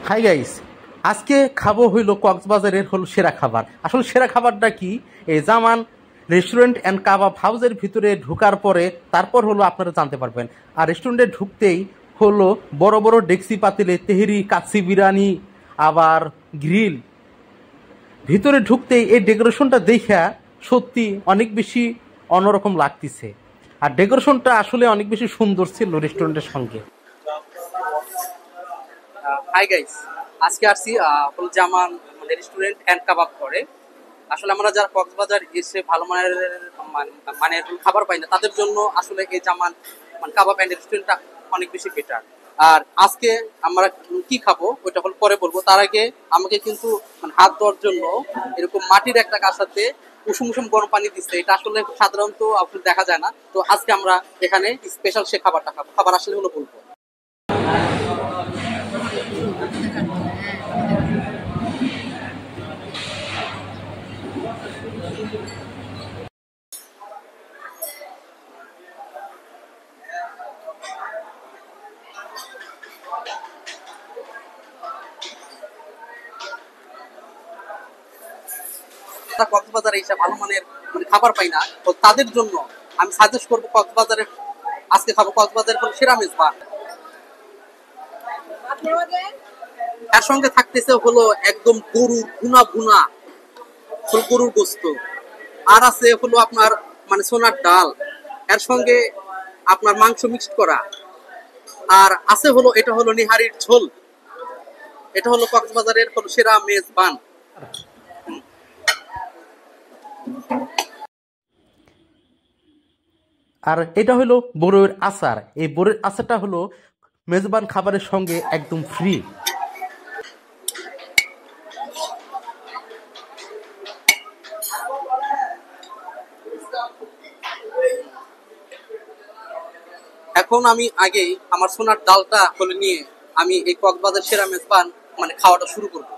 Hi guys, আজকে খাবো হইলো কক্সবাজারের হলো সেরা খাবার। আসলে সেরা খাবারটা কি? এই জামান রেস্টুরেন্ট অ্যান্ড কাবাব হাউসের ভিতরে ঢোকার পরে তারপর হলো আপনারা জানতে পারবেন। আর রেস্টুরেন্টে ঢুকতেই হলো বড় বড় ডেক্সি পাতিলে তেহেরি, কাচ্চি বিরিয়ানি, আবার গ্রিল। ভিতরে ঢুকতেই এই ডেকোরেশনটা দেখা সত্যি অনেক বেশি অন্যরকম লাগতেছে। আর ডেকোরেশনটা আসলে অনেক বেশি সুন্দর ছিল রেস্টুরেন্টের সঙ্গে। হাই গাইস, আজকে আসছি হল জামান মানে রেস্টুরেন্ট অ্যান্ড কাবাব করে। আসলে আমরা যারা কক্সবাজার এসে ভালো মানের মানে খাবার পাই না, তাদের জন্য আসলে এই জামান মানে কাবাব অ্যান্ড রেস্টুরেন্টটা অনেক বেশি বেটার। আর আজকে আমরা কি খাবো ওইটা হল পরে বলবো। তার আগে আমাকে কিন্তু মানে হাত ধোয়ার জন্য এরকম মাটির একটা কাঁসাতে উষুম উষুম গরম পানি দিচ্ছে। এটা আসলে সাধারণত আপনার দেখা যায় না। তো আজকে আমরা এখানে স্পেশাল সে খাবারটা খাবো। খাবার আসলে হলো বলবো। কক্সবাজারে এসে ভালো মানের মানে খাবার পাই না, তো তাদের জন্য আমি সাজেস্ট করবো কক্সবাজারে আজকে খাবো কক্সবাজারের সেরা মেজবান। এর সঙ্গে থাকতেছে হলো একদম গরুর ভুনা ভুনা গরুর গোস্ত, আর আছে হলো আপনার মানে সোনার ডাল, এর সঙ্গে আপনার মাংস মিক্সড করা, আর আছে হলো এটা হলো নিহারির ঝোল। এটা হলো কক্সবাজারের হলো সেরা মেজবান। আর এটা হলো বড়ইয়ের আচার। এই বড়ইয়ের আচারটা হলো মেজবান খাবারের সঙ্গে একদম ফ্রি। এখন আমি আগেই আমার সোনার ডালটা হলে নিয়ে আমি এই কক্সবাজার সেরা মেজবান মানে খাওয়াটা শুরু করবো।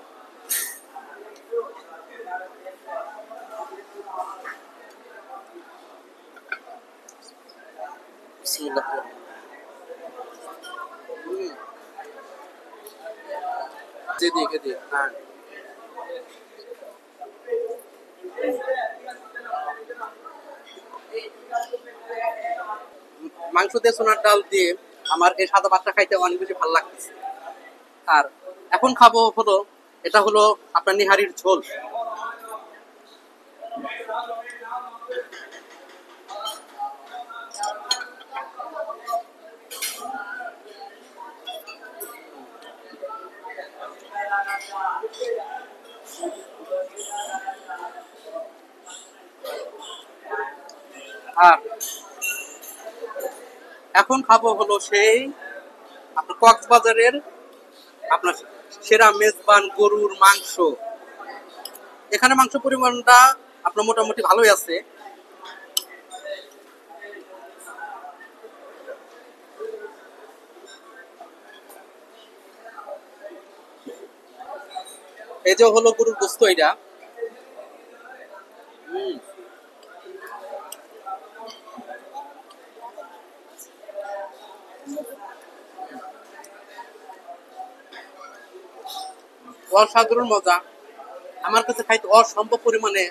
হ্যাঁ, মাংস দিয়ে সোনার ডাল দিয়ে আমার এই সাদা ভাতটা খাইতে অনেক বেশি ভালো লাগতেছে। আর এখন খাবো হলো এটা হলো আপনার নিহারির ঝোল। আর এখন খাবো হলো সেই আপনার কক্সবাজারের আপনার সেরা মেজবান গরুর মাংস। এখানে মাংস পরিমাণটা আপনার মোটামুটি ভালোই আছে। এই যে হলো গরুর গোস্ত, এটা অসাধারণ মজা। আমার কাছে খাইতে অসম্ভব পরিমাণে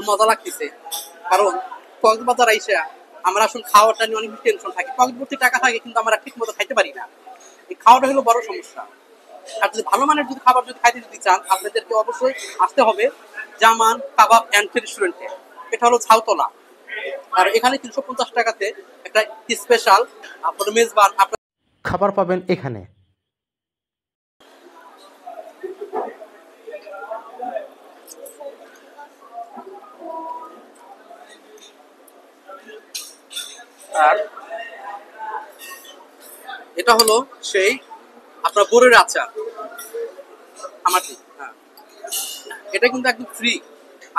মজা লাগতেছে। কারণ কক্সবাজার আইসা আমরা আসলে খাওয়াটা নিয়ে অনেক টেনশন থাকে, পকেটভর্তি টাকা থাকে কিন্তু আমরা ঠিক মতো খাইতে পারি না। এই খাওয়াটা হলো বড় সমস্যা। আর যদি ভালো মানের যদি খাবার যদি খাইতে যদি চান, আপনাদেরকে অবশ্যই আসতে হবে জামান কাবাব অ্যান্ড রেস্টুরেন্টে। এটা হলো ঝাউতলা। আর এখানে 350 টাকাতে একটা স্পেশাল আপনার মেজবান খাবার পাবেন এখানে। আর এটা হলো সেই আপনার বোরের আচার। আমার হ্যাঁ, এটা কিন্তু একদম ফ্রি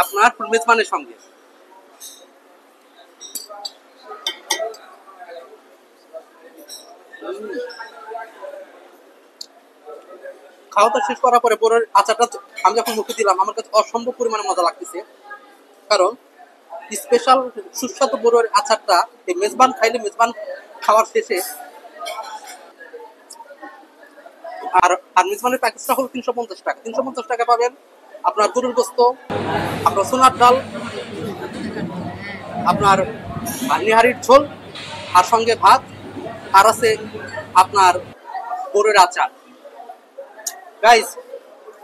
আপনার মেজবানের সঙ্গে। খাওয়া দাওয়া শেষ করার পরে বোরের আচারটা আমি যখন মুখে দিলাম, আমার কাছে অসম্ভব পরিমাণে মজা লাগতেছে। কারণ স্পেশাল সুস্বাদু বড়ুয়ার আচারটা এই মেজবান খাইলে মেজবান খাওয়ার শেষে আর আর মেজবানের প্যাকেজটা হলো 350 টাকা। 350 টাকা পাবেন আপনার গরুর গোস্ত, আপনার সোনার ডাল, আপনার নিহারির ঝোল, আর সঙ্গে ভাত, আর আছে আপনার গরুর আচার। গাইস,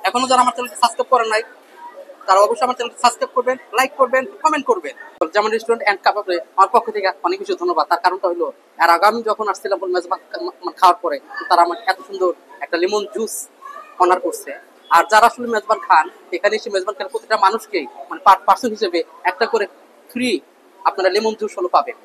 এখনো যারা আমার চ্যানেলটি সাবস্ক্রাইব করেন নাই তারা অবশ্যই আমার চ্যানেলটি সাবস্ক্রাইব করবেন, লাইক করবেন, কমেন্ট করবেন। জামান রেস্টুরেন্ট অ্যান্ড কাবাবে আমার পক্ষ থেকে অনেক বেশি ধন্যবাদ। তার কারণটা হলো আর আগামী যখন আসছিলাম মেজবান খাওয়ার পরে তারা আমার এত সুন্দর একটা লেমন জুস অনার করছে। আর যারা আসলে মেজবান খান, এখানে এসে মেজবান খান প্রতিটা মানুষকেই মানে পার পার্সন হিসেবে একটা করে ফ্রি আপনারা লেমন জুস হলো পাবেন।